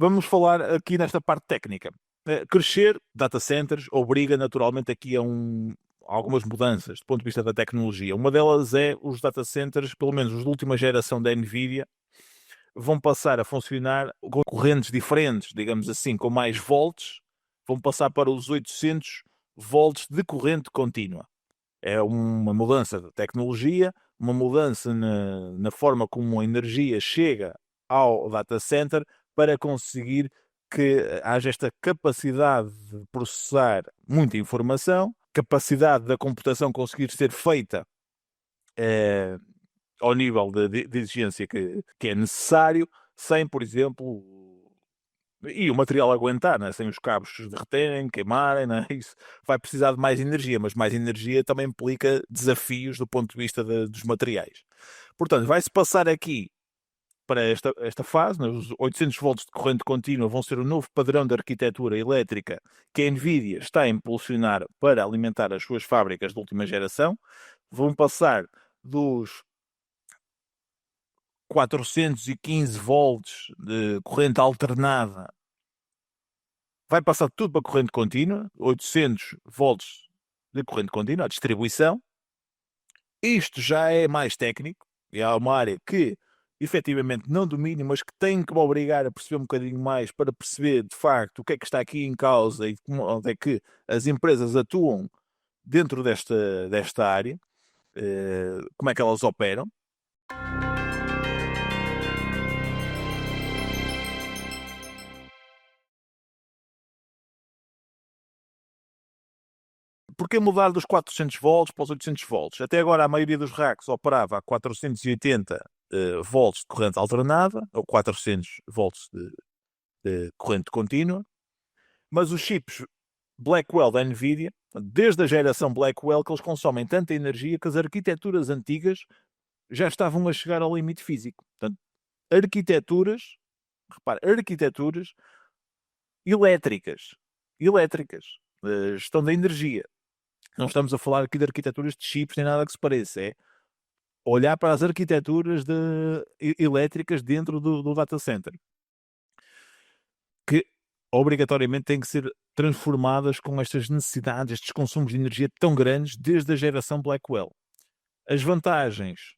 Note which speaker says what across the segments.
Speaker 1: vamos falar aqui nesta parte técnica. Crescer data centers obriga naturalmente aqui a algumas mudanças do ponto de vista da tecnologia. Uma delas é os data centers, pelo menos os da última geração da Nvidia, vão passar a funcionar com correntes diferentes, digamos assim, com mais volts, vão passar para os 800 volts de corrente contínua. É uma mudança de tecnologia, uma mudança na forma como a energia chega ao data center para conseguir que haja esta capacidade de processar muita informação, capacidade da computação conseguir ser feita eh, ao nível de exigência que é necessário, sem, por exemplo, e o material aguentar, né? Sem os cabos se derreterem, queimarem, né? Isso vai precisar de mais energia, mas mais energia também implica desafios do ponto de vista dos materiais. Portanto, vai-se passar aqui para esta fase, né? Os 800 volts de corrente contínua vão ser o novo padrão de arquitetura elétrica que a Nvidia está a impulsionar para alimentar as suas fábricas de última geração. Vão passar dos 415 volts de corrente alternada, vai passar tudo para corrente contínua, 800 volts de corrente contínua, a distribuição. Isto já é mais técnico, e há uma área que efetivamente não domino, mas que tenho que me obrigar a perceber um bocadinho mais para perceber de facto o que é que está aqui em causa e onde é que as empresas atuam dentro desta área, como é que elas operam. Porquê mudar dos 400 volts para os 800 volts? Até agora a maioria dos racks operava a 480 volts de corrente alternada, ou 400 volts de corrente contínua, mas os chips Blackwell da Nvidia, desde a geração Blackwell, que eles consomem tanta energia que as arquiteturas antigas já estavam a chegar ao limite físico. Portanto, arquiteturas, repare, arquiteturas elétricas, gestão da energia. Não estamos a falar aqui de arquiteturas de chips nem nada que se pareça. É olhar para as arquiteturas elétricas dentro do data center, que obrigatoriamente têm que ser transformadas com estas necessidades, estes consumos de energia tão grandes desde a geração Blackwell. As vantagens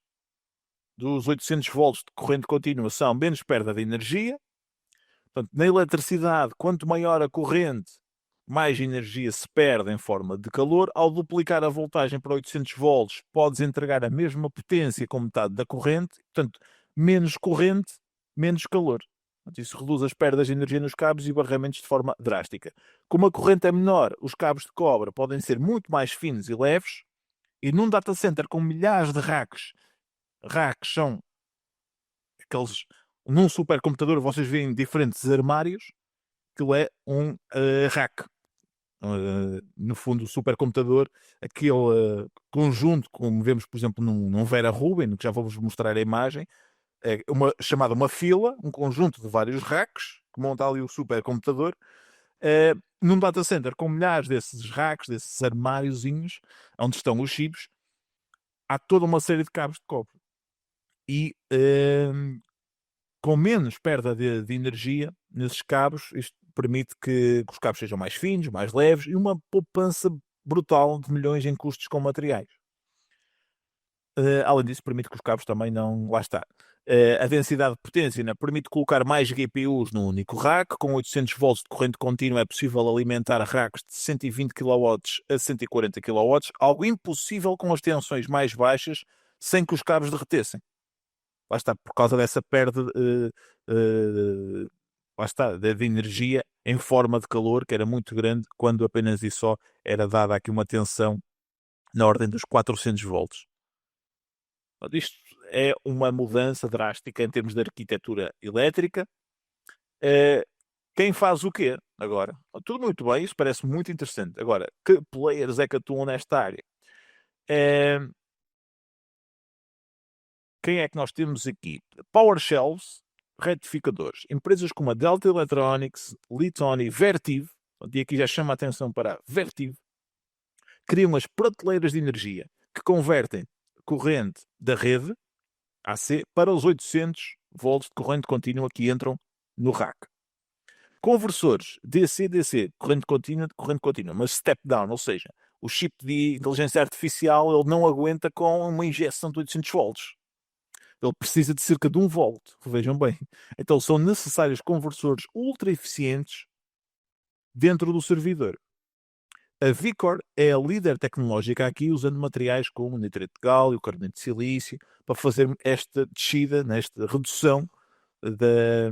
Speaker 1: dos 800 volts de corrente contínua são menos perda de energia. Portanto, na eletricidade, quanto maior a corrente, mais energia se perde em forma de calor. Ao duplicar a voltagem para 800 volts, podes entregar a mesma potência com metade da corrente. Portanto, menos corrente, menos calor. Portanto, isso reduz as perdas de energia nos cabos e barramentos de forma drástica. Como a corrente é menor, os cabos de cobre podem ser muito mais finos e leves. E num data center com milhares de racks são aqueles... Num supercomputador vocês veem diferentes armários. Aquilo é um rack. No fundo, o supercomputador, aquele conjunto, como vemos, por exemplo, num Vera Rubin, que já vou-vos mostrar a imagem, é chamada uma fila, um conjunto de vários racks, que monta ali o supercomputador, num data center com milhares desses racks, desses armáriozinhos, onde estão os chips, há toda uma série de cabos de cobre. E com menos perda de energia nesses cabos, isto permite que os cabos sejam mais finos, mais leves e uma poupança brutal de milhões em custos com materiais. Além disso, permite que os cabos também não... Lá está. A densidade de potência, né, permite colocar mais GPUs num único rack. Com 800 volts de corrente contínua é possível alimentar racks de 120 kW a 140 kW, algo impossível com as tensões mais baixas, sem que os cabos derretessem. Lá está, por causa dessa perda lá está, de energia em forma de calor, que era muito grande, quando apenas e só era dada aqui uma tensão na ordem dos 400 volts. Isto é uma mudança drástica em termos de arquitetura elétrica. Quem faz o quê agora? Tudo muito bem, isso parece muito interessante. Agora, que players é que atuam nesta área? Quem é que nós temos aqui? Power shelves, retificadores. Empresas como a Delta Electronics, Litton e Vertiv, e aqui já chama a atenção para a Vertiv, criam as prateleiras de energia que convertem corrente da rede, AC, para os 800 volts de corrente contínua que entram no rack. Conversores DC-DC, corrente contínua, mas step down, ou seja, o chip de inteligência artificial ele não aguenta com uma injeção de 800 volts. Ele precisa de cerca de 1 volt, vejam bem. Então são necessários conversores ultra eficientes dentro do servidor. A Vicor é a líder tecnológica aqui, usando materiais como nitrito de gálio, carbonato de silício, para fazer esta descida, esta redução da,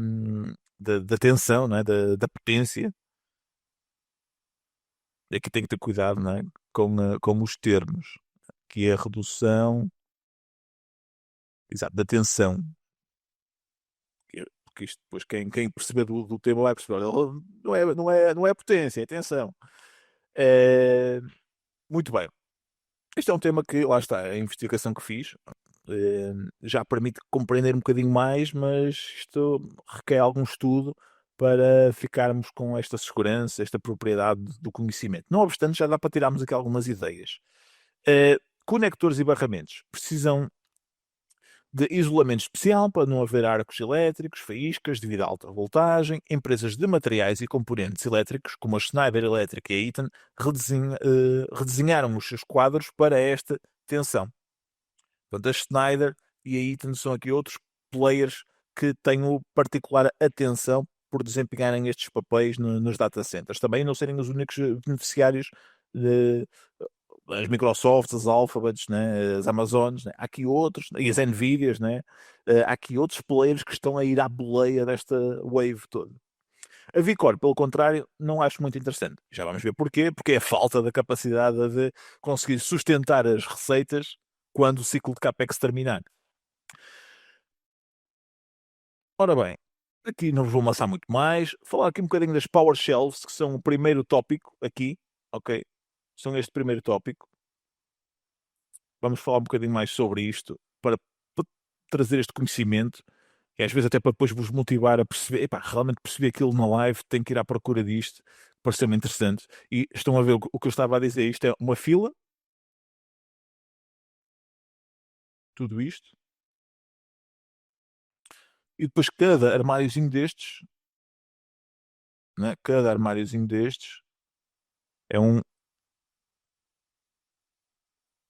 Speaker 1: da tensão, não é? Da potência. Aqui tem que ter cuidado, não é? Com os termos, que é a redução, exato, da tensão. Porque isto depois quem perceber do tema vai perceber. Olha, não é potência, é tensão. É, muito bem. Este é um tema que, lá está, a investigação que fiz já permite compreender um bocadinho mais, mas isto requer algum estudo para ficarmos com esta segurança, esta propriedade do conhecimento. Não obstante, já dá para tirarmos aqui algumas ideias. Conectores e barramentos precisam de isolamento especial para não haver arcos elétricos, faíscas devido à alta voltagem. Empresas de materiais e componentes elétricos, como a Schneider Electric e a Eaton, redesenharam os seus quadros para esta tensão. Portanto, a Schneider e a Eaton são aqui outros players que têm o particular atenção por desempenharem estes papéis nos data centers. Também não serem os únicos beneficiários de, as Microsofts, as Alphabets, né, as Amazones, né, há aqui outros, e as Nvidias, né, há aqui outros players que estão a ir à boleia desta wave toda. A Vicor, pelo contrário, não acho muito interessante. Já vamos ver porquê. Porque é a falta da capacidade de conseguir sustentar as receitas quando o ciclo de CAPEX terminar. Ora bem, aqui não vos vou amassar muito mais. Falar aqui um bocadinho das Power Shelves, que são o primeiro tópico aqui, ok? São este primeiro tópico. Vamos falar um bocadinho mais sobre isto para trazer este conhecimento, que às vezes até para depois vos motivar a perceber, epá, realmente perceber aquilo na live, tenho que ir à procura disto, pareceu-me interessante. E estão a ver o que eu estava a dizer, isto é uma fila, tudo isto, e depois cada armáriozinho destes, né, cada armáriozinho destes é um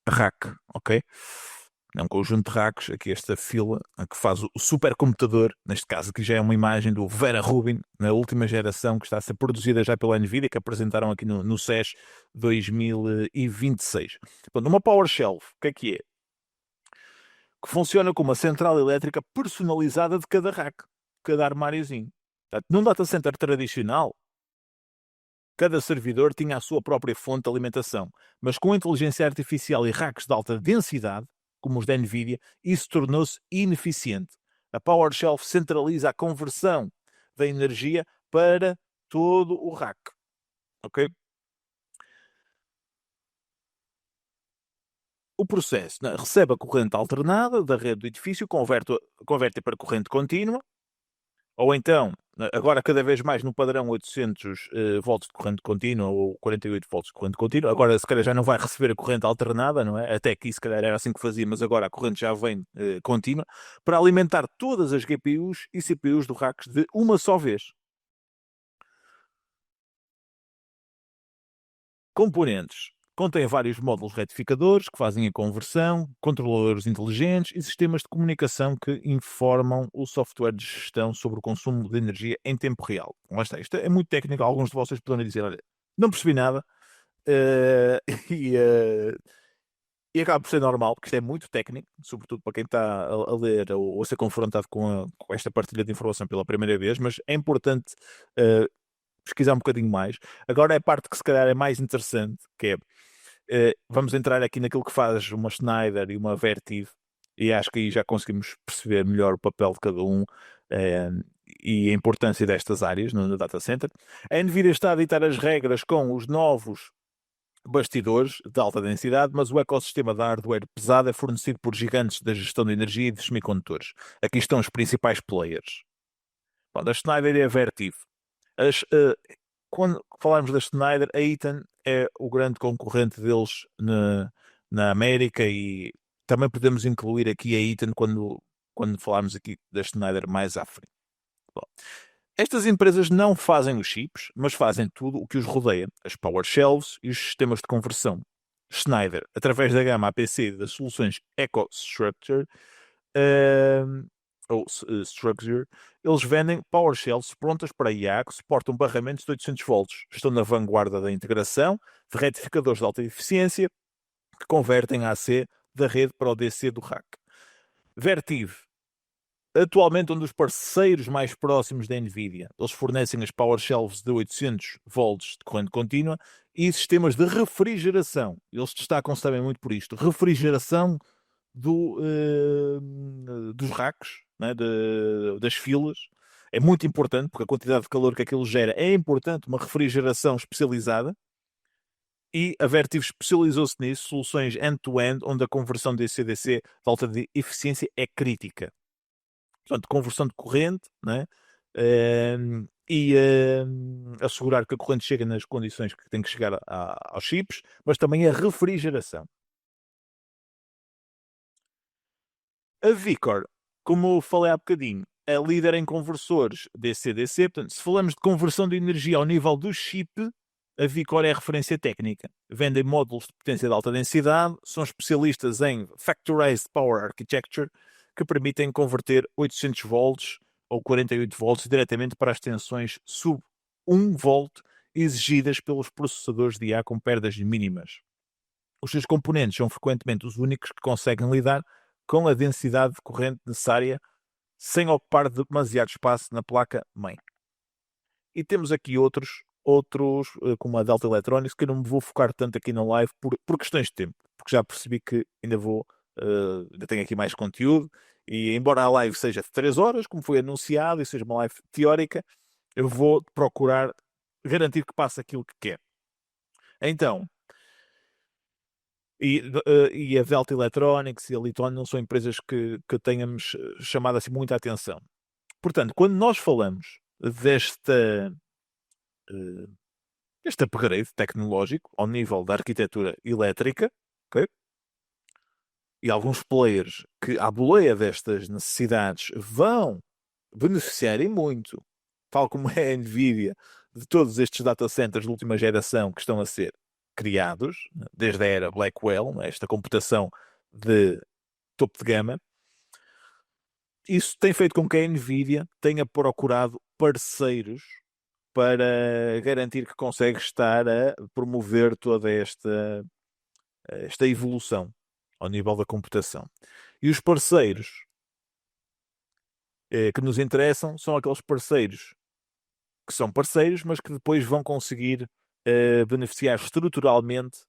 Speaker 1: rack, ok? É um conjunto de racks, aqui esta fila que faz o supercomputador, neste caso aqui já é uma imagem do Vera Rubin, na última geração que está a ser produzida já pela Nvidia, que apresentaram aqui no CES 2026. Portanto, uma Power Shelf, o que é? Que funciona como uma central elétrica personalizada de cada rack, cada armáriozinho. Portanto, num data center tradicional, cada servidor tinha a sua própria fonte de alimentação, mas com inteligência artificial e racks de alta densidade, como os da Nvidia, isso tornou-se ineficiente. A PowerShelf centraliza a conversão da energia para todo o rack. Ok? O processo, né, recebe a corrente alternada da rede do edifício, converte para corrente contínua, ou então, agora cada vez mais no padrão 800 volts de corrente contínua ou 48 volts de corrente contínua, agora se calhar já não vai receber a corrente alternada, não é? Até aqui se calhar era assim que fazia, mas agora a corrente já vem contínua, para alimentar todas as GPUs e CPUs do racks de uma só vez. Componentes. Contém vários módulos retificadores que fazem a conversão, controladores inteligentes e sistemas de comunicação que informam o software de gestão sobre o consumo de energia em tempo real. Lá está, isto é muito técnico. Alguns de vocês poderão dizer: olha, não percebi nada. eh, e, eh, e acaba por ser normal, porque isto é muito técnico, sobretudo para quem está a ler ou a ser confrontado com esta partilha de informação pela primeira vez, mas é importante eh, pesquisar um bocadinho mais. Agora é a parte que se calhar é mais interessante, que é vamos entrar aqui naquilo que faz uma Schneider e uma Vertiv, e acho que aí já conseguimos perceber melhor o papel de cada um eh, e a importância destas áreas no data center. A Nvidia está a ditar as regras com os novos bastidores de alta densidade, mas o ecossistema de hardware pesado é fornecido por gigantes da gestão de energia e de semicondutores. Aqui estão os principais players. Bom, a Schneider e a Vertiv. As, quando falarmos da Schneider, a Eaton é o grande concorrente deles na América, e também podemos incluir aqui a Eaton quando falarmos aqui da Schneider mais à frente. Bom, Estas empresas não fazem os chips, mas fazem tudo o que os rodeia, as power shelves e os sistemas de conversão. Schneider, através da gama APC das soluções EcoStructure, ehm, Structure, eles vendem power shelves prontas para IA que suportam barramentos de 800 volts. Estão na vanguarda da integração de retificadores de alta eficiência que convertem a AC da rede para o DC do rack. Vertiv, atualmente um dos parceiros mais próximos da Nvidia. Eles fornecem as power shelves de 800 volts de corrente contínua e sistemas de refrigeração. Eles destacam-se também muito por isto. Refrigeração dos racks, né, das filas. É muito importante, porque a quantidade de calor que aquilo gera é importante, uma refrigeração especializada. E a Vertiv especializou-se nisso, soluções end-to-end, onde a conversão DC-DC de alta de eficiência é crítica. Portanto, conversão de corrente, né? E assegurar que a corrente chega nas condições que tem que chegar aos chips, mas também a refrigeração. A Vicor, como falei há bocadinho, é líder em conversores DC-DC. Portanto, se falamos de conversão de energia ao nível do chip, a Vicor é a referência técnica. Vendem módulos de potência de alta densidade, são especialistas em Factorized Power Architecture, que permitem converter 800 volts ou 48 volts diretamente para as tensões sub 1 volt exigidas pelos processadores de IA com perdas mínimas. Os seus componentes são frequentemente os únicos que conseguem lidar com a densidade de corrente necessária sem ocupar demasiado espaço na placa-mãe. E temos aqui outros como a Delta Electronics, que eu não me vou focar tanto aqui na live por questões de tempo, porque já percebi que ainda tenho aqui mais conteúdo, e embora a live seja de 3 horas, como foi anunciado, e seja uma live teórica, eu vou procurar garantir que passe aquilo que quer. Então, e a Delta Electronics e a Litonia não são empresas que tenhamos chamado assim muita atenção. Portanto, quando nós falamos este upgrade tecnológico ao nível da arquitetura elétrica, ok? E alguns players que, à boleia destas necessidades, vão beneficiarem muito, tal como é a Nvidia, de todos estes data centers de última geração que estão a ser criados, desde a era Blackwell, né, esta computação de topo de gama. Isso tem feito com que a Nvidia tenha procurado parceiros para garantir que consegue estar a promover toda esta evolução ao nível da computação. E os parceiros que nos interessam são aqueles parceiros que são parceiros, mas que depois vão conseguir beneficiar estruturalmente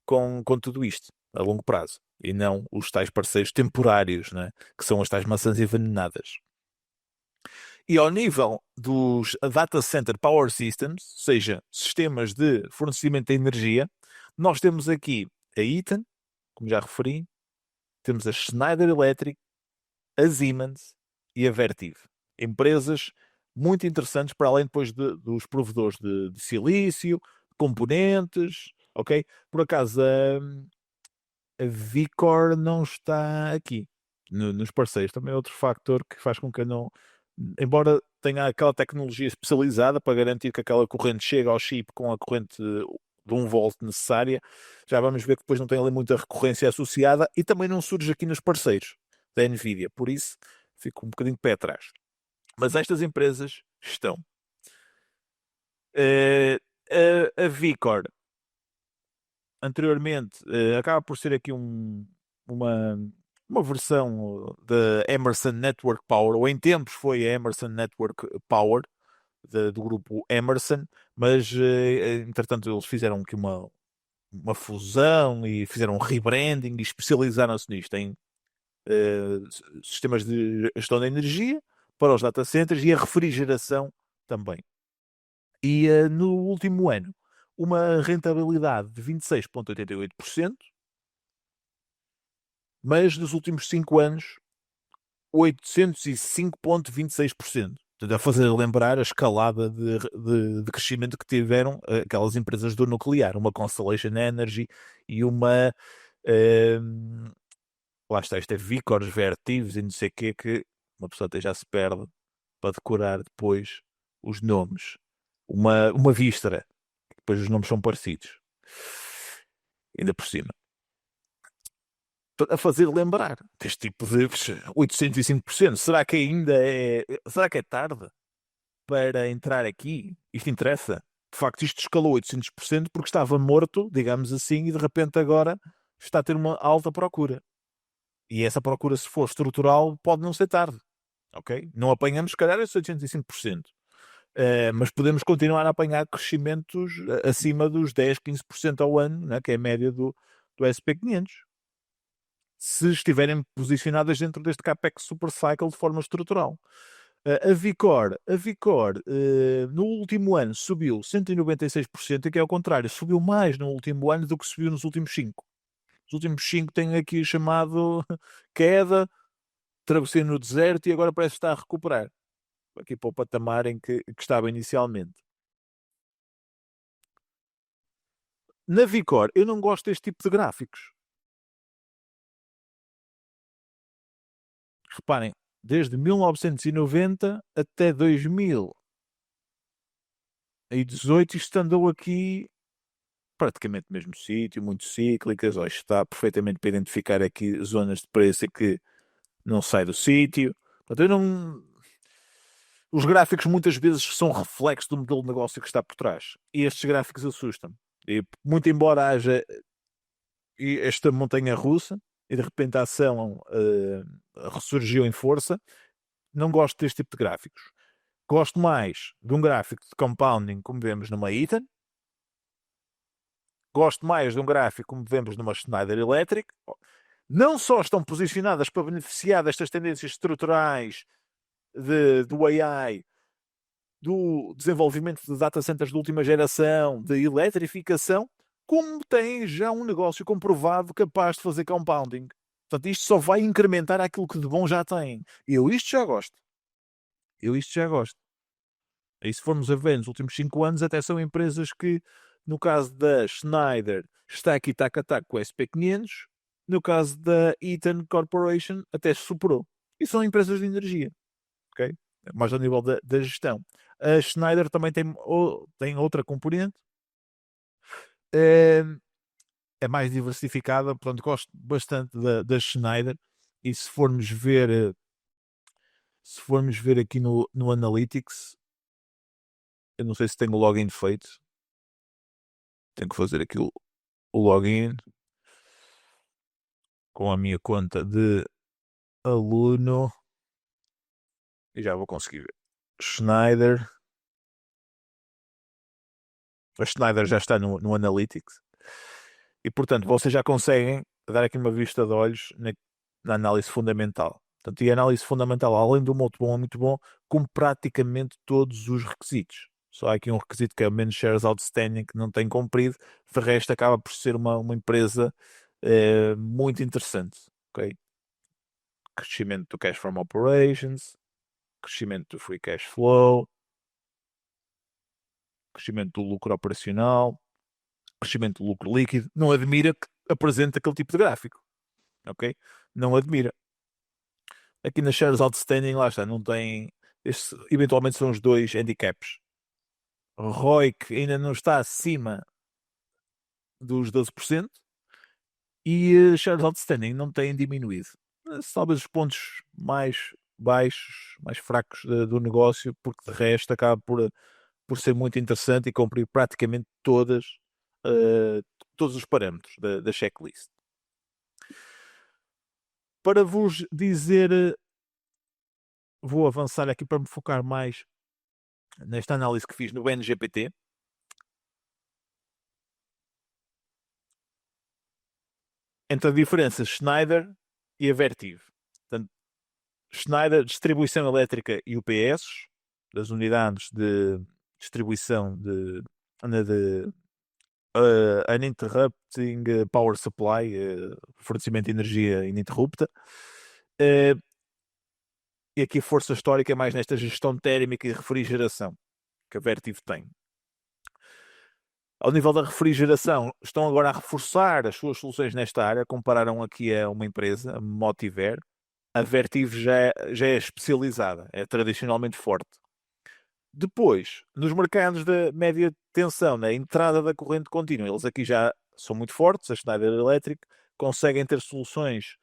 Speaker 1: com tudo isto, a longo prazo. E não os tais parceiros temporários, né? Que são as tais maçãs envenenadas. E ao nível dos Data Center Power Systems, ou seja, sistemas de fornecimento de energia, nós temos aqui a Eaton, como já referi, temos a Schneider Electric, a Siemens e a Vertiv. Empresas muito interessantes para além depois dos provedores de silício, componentes, ok? Por acaso a Vicor não está aqui nos parceiros. Também é outro factor que faz com que eu não, embora tenha aquela tecnologia especializada para garantir que aquela corrente chega ao chip com a corrente de 1 volt necessária, já vamos ver que depois não tem ali muita recorrência associada e também não surge aqui nos parceiros da Nvidia. Por isso, fico um bocadinho de pé atrás. Mas estas empresas estão. A Vicor, anteriormente, acaba por ser aqui uma versão da Emerson Network Power, ou em tempos foi a Emerson Network Power, do grupo Emerson, mas entretanto eles fizeram aqui uma fusão e fizeram um rebranding e especializaram-se nisto, em sistemas de gestão de energia para os data centers e a refrigeração também. E no último ano, uma rentabilidade de 26,88%, mas nos últimos 5 anos, 805,26%. Portanto, a fazer lembrar a escalada de crescimento que tiveram aquelas empresas do nuclear, uma Constellation Energy e uma. Lá está, isto é Vicors, Vertivos e não sei o quê, que uma pessoa até já se perde para decorar depois os nomes. Uma Vistra, depois os nomes são parecidos. Ainda por cima. A fazer lembrar deste tipo de 805%. Será que é tarde para entrar aqui? Isto interessa? De facto, isto escalou 800% porque estava morto, digamos assim, e de repente agora está a ter uma alta procura. E essa procura, se for estrutural, pode não ser tarde. Ok? Não apanhamos, se calhar, esses 805%. Mas podemos continuar a apanhar crescimentos acima dos 10, 15% ao ano, né, que é a média do SP500, se estiverem posicionadas dentro deste CAPEX Super Cycle de forma estrutural. A Vicor no último ano subiu 196%, e que é ao contrário, subiu mais no último ano do que subiu nos últimos 5. Os últimos 5 têm aqui chamado queda, travessia no deserto, e agora parece que está a recuperar aqui para o patamar em que estava inicialmente. Na Vicor, eu não gosto deste tipo de gráficos. Reparem, desde 1990 até 2018 isto andou aqui praticamente no mesmo sítio, muito cíclicas. Ó, isto está perfeitamente para identificar aqui zonas de preço em que não sai do sítio. Portanto, eu não... Os gráficos muitas vezes são reflexos do modelo de negócio que está por trás. E estes gráficos assustam. E muito embora haja esta montanha russa e de repente a ação ressurgiu em força, não gosto deste tipo de gráficos. Gosto mais de um gráfico de compounding, como vemos numa Eaton. Gosto mais de um gráfico, como vemos numa Schneider Electric. Não só estão posicionadas para beneficiar destas tendências estruturais do AI, do desenvolvimento de data centers de última geração, de eletrificação, como têm já um negócio comprovado capaz de fazer compounding. Portanto, isto só vai incrementar aquilo que de bom já tem. Eu isto já gosto. E se formos a ver nos últimos 5 anos, até são empresas que, no caso da Schneider, está aqui tac a tac com o SP500, no caso da Eaton Corporation, até se superou. E são empresas de energia, ok? Mais ao nível da gestão. A Schneider também tem outra componente, é, é mais diversificada, portanto gosto bastante da Schneider. E se formos ver aqui no Analytics, eu não sei se tenho o login feito, tenho que fazer aqui o login com a minha conta de aluno e já vou conseguir ver. Schneider. A Schneider já está no Analytics e, portanto, vocês já conseguem dar aqui uma vista de olhos na análise fundamental. Portanto, e a análise fundamental, além do muito bom, com praticamente todos os requisitos. Só há aqui um requisito que é o menos shares outstanding, que não tem cumprido. De resto, acaba por ser uma empresa muito interessante. Okay? Crescimento do cash from operations, crescimento do free cash flow, crescimento do lucro operacional, crescimento do lucro líquido. Não admira que apresente aquele tipo de gráfico. Ok? Não admira. Aqui nas shares outstanding, lá está, não tem. Eventualmente são os dois handicaps. ROIC ainda não está acima dos 12% e shares outstanding não têm diminuído. Talvez os pontos mais baixos, mais fracos do negócio, porque de resto acaba por ser muito interessante e cumprir praticamente todos os parâmetros da checklist. Para vos dizer, vou avançar aqui para me focar mais nesta análise que fiz no NGPT. Entre a diferença Schneider e a Vertiv. Portanto, Schneider, distribuição elétrica e UPS, das unidades de distribuição de uninterrupting power supply, fornecimento de energia ininterrupta. E aqui a força histórica é mais nesta gestão térmica e refrigeração que a Vertiv tem. Ao nível da refrigeração, estão agora a reforçar as suas soluções nesta área. Compararam aqui a uma empresa, a Motiver. A Vertiv já é especializada, é tradicionalmente forte. Depois, nos mercados da média tensão, na entrada da corrente contínua, eles aqui já são muito fortes, a Schneider Electric, conseguem ter soluções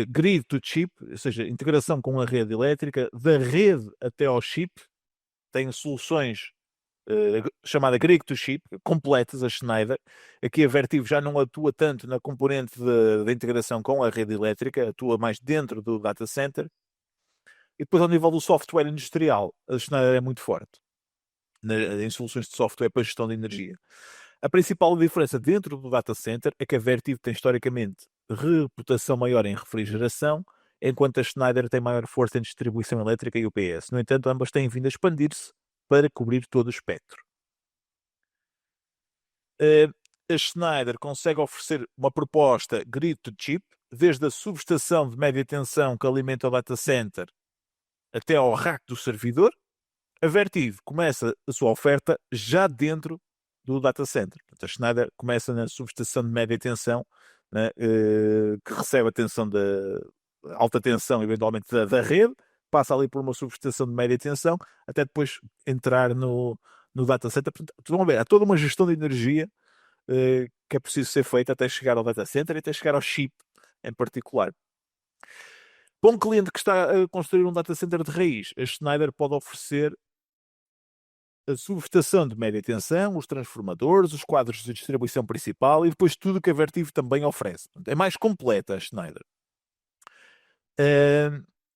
Speaker 1: grid to chip, ou seja, integração com a rede elétrica, da rede até ao chip, têm soluções chamada grid to chip, completas, a Schneider. Aqui a Vertiv já não atua tanto na componente da integração com a rede elétrica, atua mais dentro do data center. E depois, ao nível do software industrial, a Schneider é muito forte em soluções de software para gestão de energia. A principal diferença dentro do data center é que a Vertiv tem historicamente reputação maior em refrigeração, enquanto a Schneider tem maior força em distribuição elétrica e UPS. No entanto, ambas têm vindo a expandir-se para cobrir todo o espectro. A Schneider consegue oferecer uma proposta grid to chip, desde a subestação de média tensão que alimenta o data center até ao rack do servidor. A Vertiv começa a sua oferta já dentro do data center. Portanto, a Schneider começa na subestação de média tensão, né, que recebe a tensão da alta tensão, eventualmente da rede, passa ali por uma subestação de média tensão, até depois entrar no data center. Portanto, vão ver, há toda uma gestão de energia que é preciso ser feita até chegar ao data center e até chegar ao chip em particular. Para um cliente que está a construir um data center de raiz, a Schneider pode oferecer a subestação de média tensão, os transformadores, os quadros de distribuição principal e depois tudo que a Vertiv também oferece. É mais completa a Schneider.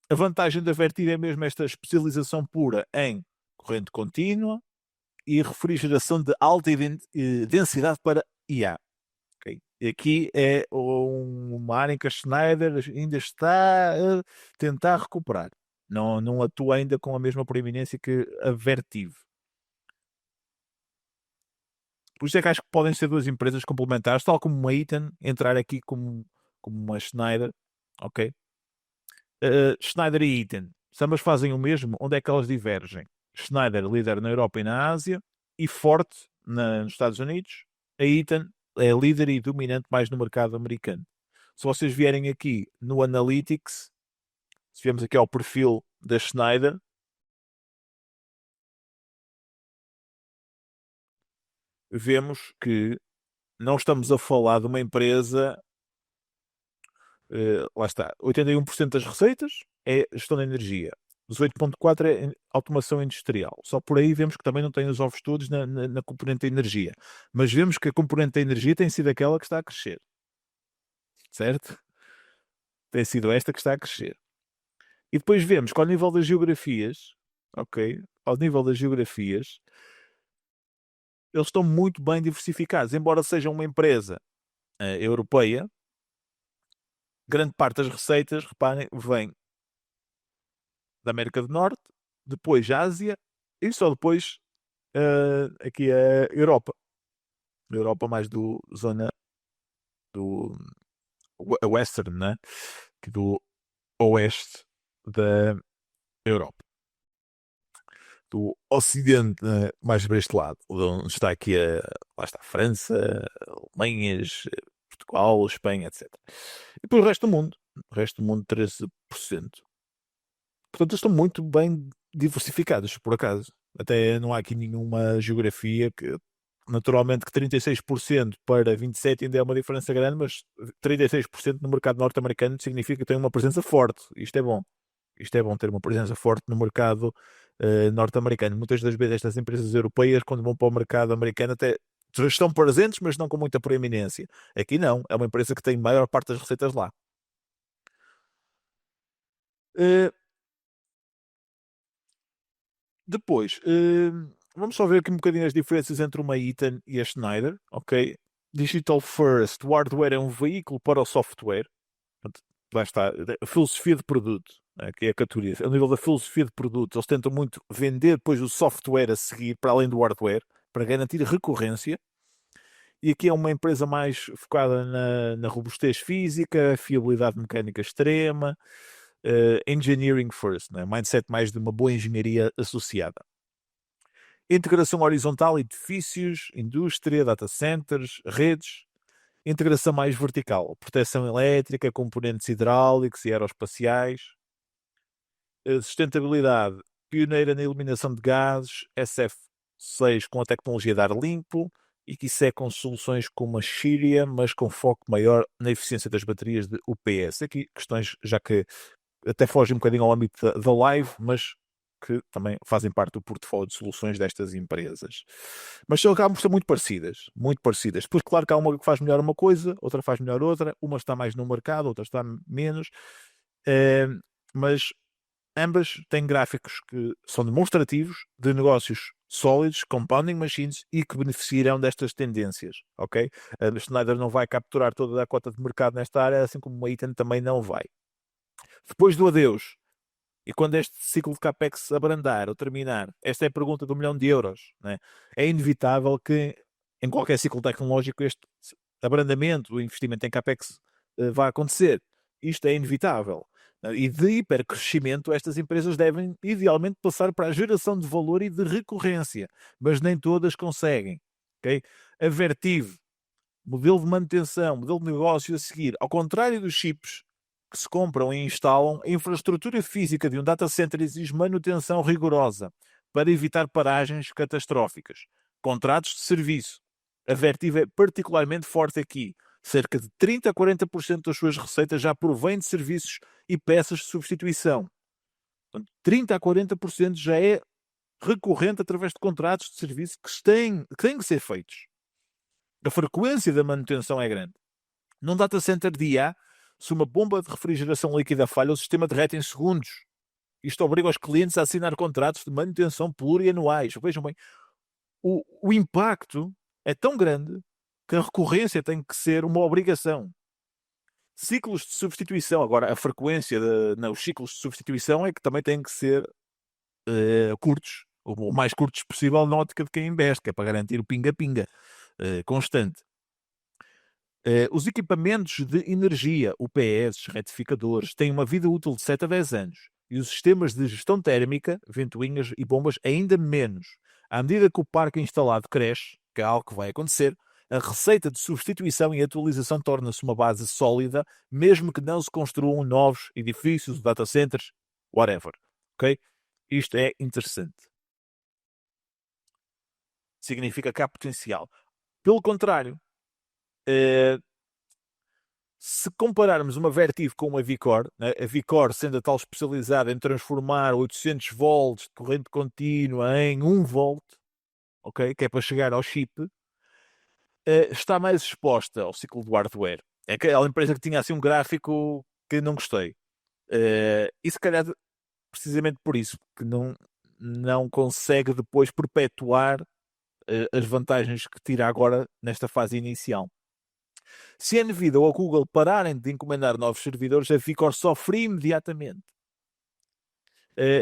Speaker 1: A vantagem da Vertiv é mesmo esta especialização pura em corrente contínua e refrigeração de alta densidade para IA. Okay? E aqui é uma área em que a Schneider ainda está a tentar recuperar. Não atua ainda com a mesma proeminência que a Vertiv. Por isso é que acho que podem ser duas empresas complementares, tal como uma Eaton entrar aqui como uma Schneider, ok? Schneider e Eaton, se ambas fazem o mesmo, onde é que elas divergem? Schneider líder na Europa e na Ásia e forte nos Estados Unidos. A Eaton é líder e dominante mais no mercado americano. Se vocês vierem aqui no Analytics, se viermos aqui ao perfil da Schneider, vemos que não estamos a falar de uma empresa. Lá está, 81% das receitas é gestão de energia, 18,4% é automação industrial. Só por aí vemos que também não tem os ovos todos na componente da energia. Mas vemos que a componente da energia tem sido aquela que está a crescer. Certo? Tem sido esta que está a crescer. E depois vemos que ao nível das geografias, ok? Ao nível das geografias, eles estão muito bem diversificados. Embora seja uma empresa europeia, grande parte das receitas, reparem, vem da América do Norte, depois Ásia e só depois aqui a Europa. A Europa mais do zona do Western, né? Que do oeste da Europa. Do Ocidente, né? Mais para este lado, onde está aqui lá está a França, Alemanha, Portugal, Espanha, etc. E depois o resto do mundo. O resto do mundo, 13%. Portanto, eles estão muito bem diversificados, por acaso. Até não há aqui nenhuma geografia que, naturalmente, que 36% para 27% ainda é uma diferença grande, mas 36% no mercado norte-americano significa que tem uma presença forte. Isto é bom. Isto é bom ter uma presença forte no mercado norte-americano. Muitas das vezes estas empresas europeias, quando vão para o mercado americano, até estão presentes, mas não com muita proeminência. Aqui não. É uma empresa que tem a maior parte das receitas lá. Uh, Depois, vamos só ver aqui um bocadinho as diferenças entre uma Eaton e a Schneider, ok? Digital First, o hardware é um veículo para o software. Portanto, lá está, a filosofia de produto, né, que é a categoria. A nível da filosofia de produto, eles tentam muito vender depois o software a seguir, para além do hardware, para garantir recorrência. E aqui é uma empresa mais focada na robustez física, fiabilidade mecânica extrema, engineering first, né? Mindset mais de uma boa engenharia associada. Integração horizontal, edifícios, indústria, data centers, redes. Integração mais vertical, proteção elétrica, componentes hidráulicos e aeroespaciais. Sustentabilidade, pioneira na eliminação de gases, SF6 com a tecnologia de ar limpo, e que isso é com soluções como a Xiria, mas com foco maior na eficiência das baterias de UPS. Aqui questões já que até fogem um bocadinho ao âmbito da live, mas que também fazem parte do portfólio de soluções destas empresas. Mas são acabam por ser muito parecidas, muito parecidas. Depois, claro que há uma que faz melhor uma coisa, outra faz melhor outra, uma está mais no mercado, outra está menos, mas ambas têm gráficos que são demonstrativos de negócios sólidos, compounding machines, e que beneficiarão destas tendências, ok? A Schneider não vai capturar toda a cota de mercado nesta área, assim como a Eaton também não vai. Depois do adeus, e quando este ciclo de CAPEX abrandar ou terminar, esta é a pergunta do 1 milhão de euros, né? É inevitável que em qualquer ciclo tecnológico este abrandamento, o investimento em CAPEX vai acontecer. Isto é inevitável. E de hipercrescimento, estas empresas devem idealmente passar para a geração de valor e de recorrência, mas nem todas conseguem. Okay? A Vertiv, modelo de manutenção, modelo de negócio a seguir, ao contrário dos chips que se compram e instalam, a infraestrutura física de um data center exige manutenção rigorosa para evitar paragens catastróficas. Contratos de serviço. A Vertiv é particularmente forte aqui. Cerca de 30 a 40% das suas receitas já provém de serviços e peças de substituição. Portanto, 30 a 40% já é recorrente através de contratos de serviço que têm que ser feitos. A frequência da manutenção é grande. Num data center de IA, se uma bomba de refrigeração líquida falha, o sistema derrete em segundos. Isto obriga os clientes a assinar contratos de manutenção plurianuais. Vejam bem, o impacto é tão grande que a recorrência tem que ser uma obrigação. Ciclos de substituição. Agora, a frequência os ciclos de substituição é que também têm que ser curtos, o mais curtos possível na ótica de quem investe, que é para garantir o pinga-pinga constante. Os equipamentos de energia, UPS, retificadores, têm uma vida útil de 7 a 10 anos. E os sistemas de gestão térmica, ventoinhas e bombas, ainda menos. À medida que o parque instalado cresce, que é algo que vai acontecer, a receita de substituição e atualização torna-se uma base sólida, mesmo que não se construam novos edifícios, data centers, whatever. Ok? Isto é interessante. Significa que há potencial. Pelo contrário, se compararmos uma Vertiv com uma Vicor, né, a Vicor sendo a tal especializada em transformar 800 volts de corrente contínua em 1 volt, okay, que é para chegar ao chip, está mais exposta ao ciclo do hardware. É aquela empresa que tinha assim um gráfico que não gostei. E se calhar precisamente por isso, que não consegue depois perpetuar as vantagens que tira agora nesta fase inicial. Se a Nvidia ou a Google pararem de encomendar novos servidores, a Vicor sofre imediatamente.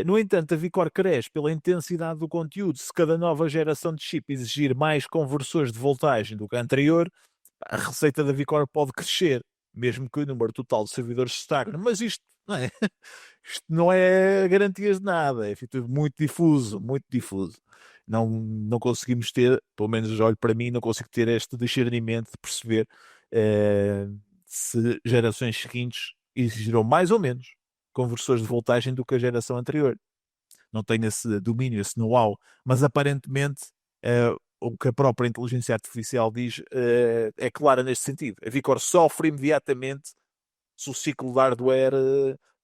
Speaker 1: No entanto, a Vicor cresce pela intensidade do conteúdo. Se cada nova geração de chip exigir mais conversores de voltagem do que a anterior, a receita da Vicor pode crescer, mesmo que o número total de servidores se estagne. Mas isto não é, isto não é garantias de nada, é tudo muito difuso, muito difuso. Não conseguimos ter, pelo menos olho para mim, não consigo ter este discernimento de perceber se gerações seguintes exigirão mais ou menos conversores de voltagem do que a geração anterior. Não tenho esse domínio, esse know-how, mas aparentemente o que a própria inteligência artificial diz é clara neste sentido. A Vicor sofre imediatamente se o ciclo de hardware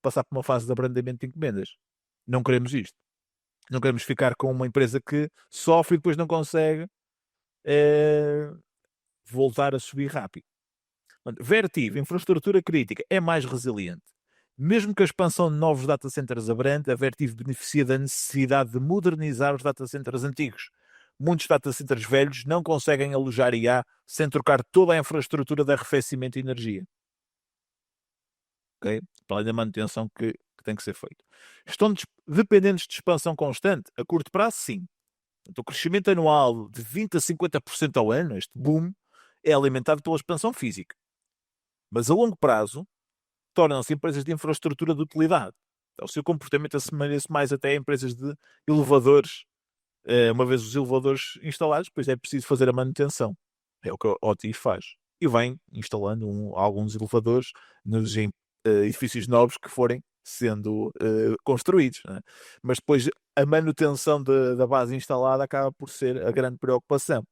Speaker 1: passar por uma fase de abrandamento de encomendas. Não queremos isto. Não queremos ficar com uma empresa que sofre e depois não consegue voltar a subir rápido. Vertiv, infraestrutura crítica, é mais resiliente. Mesmo que a expansão de novos data centers abrande, a Vertiv beneficia da necessidade de modernizar os data centers antigos. Muitos data centers velhos não conseguem alojar IA sem trocar toda a infraestrutura de arrefecimento e energia. Okay? Para além da manutenção que tem que ser feita. Estão dependentes de expansão constante? A curto prazo, sim. Então, o crescimento anual de 20 a 50% ao ano, este boom, é alimentado pela expansão física. Mas a longo prazo, tornam-se empresas de infraestrutura de utilidade. Então, o seu comportamento assemelha-se mais até a empresas de elevadores. Uma vez os elevadores instalados, depois é preciso fazer a manutenção. É o que a OTI faz. E vem instalando alguns elevadores nos edifícios novos que forem sendo construídos, não é? Mas depois a manutenção da base instalada acaba por ser a grande preocupação,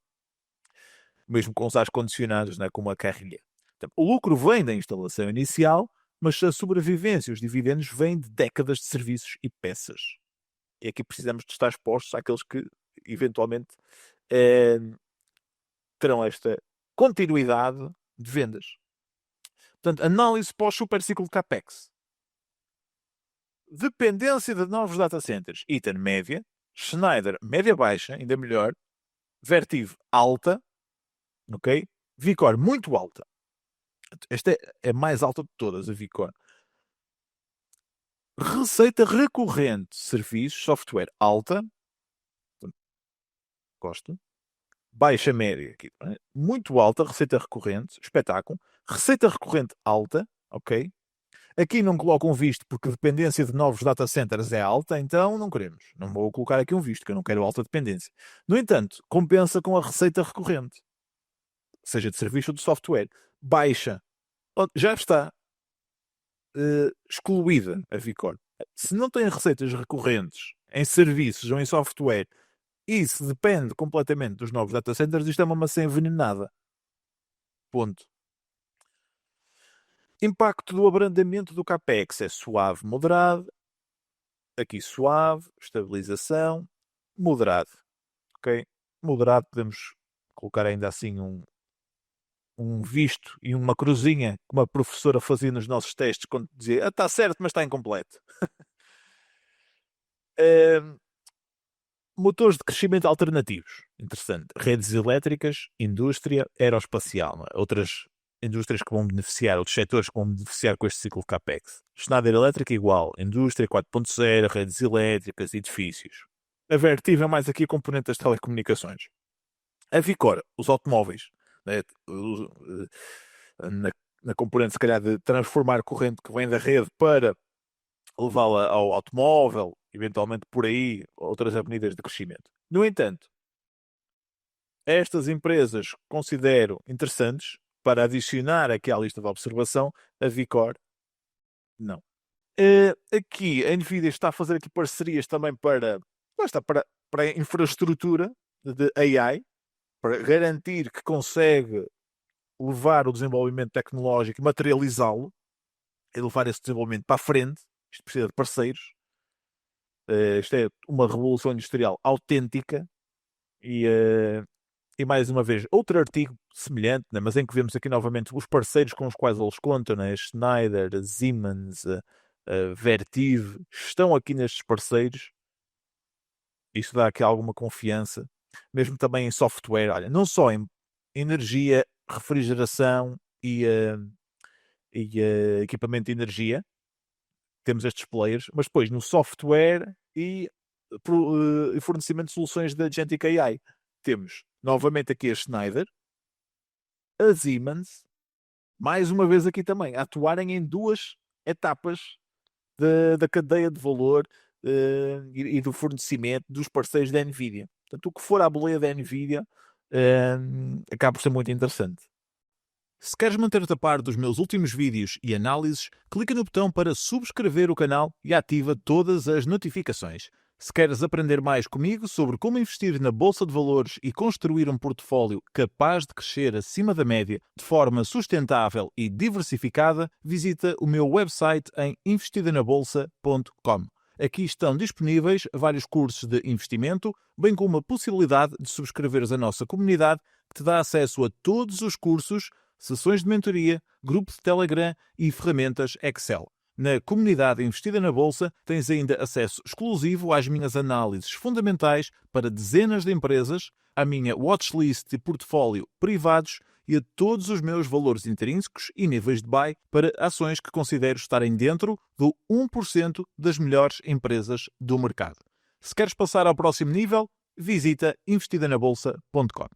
Speaker 1: mesmo com os ar-condicionados, não é? Como a carrilha. Então, o lucro vem da instalação inicial, mas a sobrevivência e os dividendos vêm de décadas de serviços e peças. E aqui precisamos de estar expostos àqueles que eventualmente terão esta continuidade de vendas. Portanto, análise pós-superciclo de CAPEX. Dependência de novos data centers. Eaton média, Schneider média baixa, ainda melhor, Vertiv alta, ok? Vicor muito alta. Esta é mais alta de todas, a Vicor. Receita recorrente, serviços, software alta, gosto. Baixa média, aqui, muito alta, receita recorrente, espetáculo. Receita recorrente alta, ok? Aqui não coloco um visto porque a dependência de novos data centers é alta, então não queremos. Não vou colocar aqui um visto, que eu não quero alta dependência. No entanto, compensa com a receita recorrente, seja de serviço ou de software. Baixa. Já está excluída a Vicor. Se não tem receitas recorrentes em serviços ou em software e se depende completamente dos novos data centers, isto é uma maçã envenenada. Ponto. Impacto do abrandamento do CAPEX é suave, moderado. Aqui suave, estabilização, moderado. Ok? Moderado, podemos colocar ainda assim um visto e uma cruzinha que uma professora fazia nos nossos testes quando dizia está certo, mas está incompleto. Motores de crescimento alternativos. Interessante. Redes elétricas, indústria, aeroespacial. Não é? Outras indústrias que vão beneficiar, outros setores que vão beneficiar com este ciclo de CAPEX. Schneider Elétrica igual. Indústria 4.0, redes elétricas, edifícios. A Vertiv é mais aqui a componente das telecomunicações. A Vicor, os automóveis. Né? Na componente, se calhar, de transformar corrente que vem da rede para levá-la ao automóvel, eventualmente por aí, outras avenidas de crescimento. No entanto, estas empresas considero interessantes para adicionar aqui à lista de observação a Vicor. Não. Aqui a Nvidia está a fazer aqui parcerias também para a infraestrutura de AI, para garantir que consegue levar o desenvolvimento tecnológico e materializá-lo e levar esse desenvolvimento para a frente. Isto precisa de parceiros. Isto é uma revolução industrial autêntica e mais uma vez, outro artigo semelhante, né, mas em que vemos aqui novamente os parceiros com os quais eles contam, né, Schneider, Siemens, Vertiv, estão aqui nestes parceiros. Isso dá aqui alguma confiança, mesmo também em software, olha, não só em energia, refrigeração e equipamento de energia, temos estes players, mas depois no software e fornecimento de soluções de Agentic AI. Temos novamente aqui a Schneider, a Siemens, mais uma vez aqui também, a atuarem em duas etapas da cadeia de valor e do fornecimento dos parceiros da Nvidia. Portanto, o que for à boleia da Nvidia acaba por ser muito interessante. Se queres manter-te a par dos meus últimos vídeos e análises, clica no botão para subscrever o canal e ativa todas as notificações. Se queres aprender mais comigo sobre como investir na Bolsa de Valores e construir um portfólio capaz de crescer acima da média de forma sustentável e diversificada, visita o meu website em investidanabolsa.com. Aqui estão disponíveis vários cursos de investimento, bem como a possibilidade de subscreveres a nossa comunidade, que te dá acesso a todos os cursos, sessões de mentoria, grupo de Telegram e ferramentas Excel. Na comunidade Investida na Bolsa tens ainda acesso exclusivo às minhas análises fundamentais para dezenas de empresas, à minha watchlist e portfólio privados e a todos os meus valores intrínsecos e níveis de buy para ações que considero estarem dentro do 1% das melhores empresas do mercado. Se queres passar ao próximo nível, visita investidanabolsa.com.